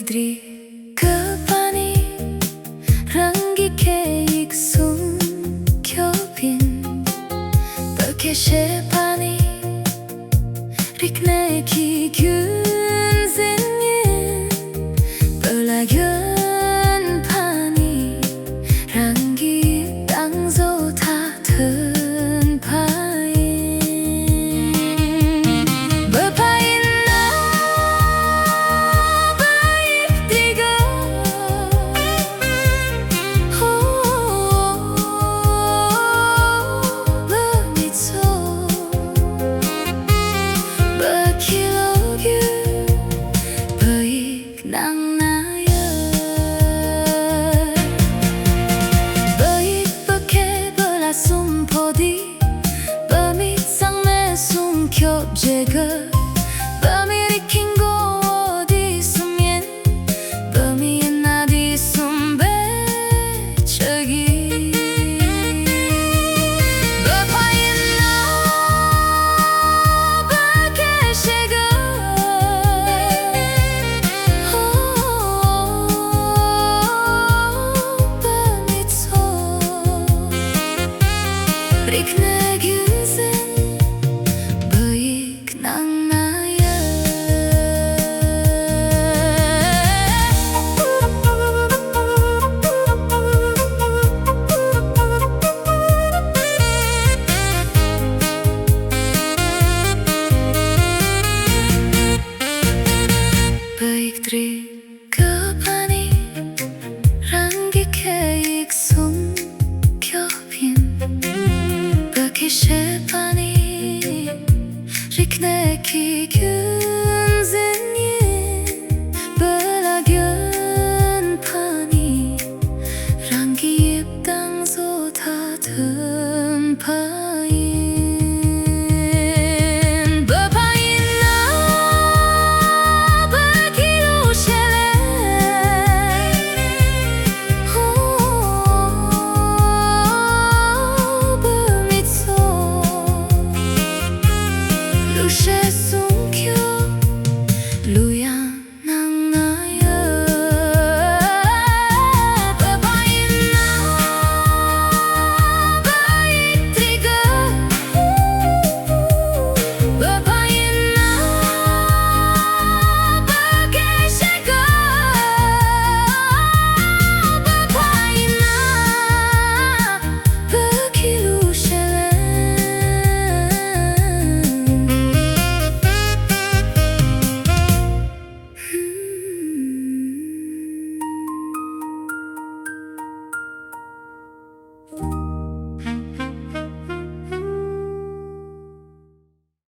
dri Kapani rangi keik sum kyopin Böke pani rikne ki gün zenyin Bölagön pani rangi dangzo tatın payin Böpa yin na baik diga Lemitso Bakilogyu baik nang naya Baik böke belasum podi Bamit sang me sum kyop jega Bamirikin go di sumyen Bamiyen na di sum be chagi Böpa yin na böke shega Bamitso rikne günsen baik nang naya Baik dri kapani rangi keik sum kyopin Böke pani rikne ki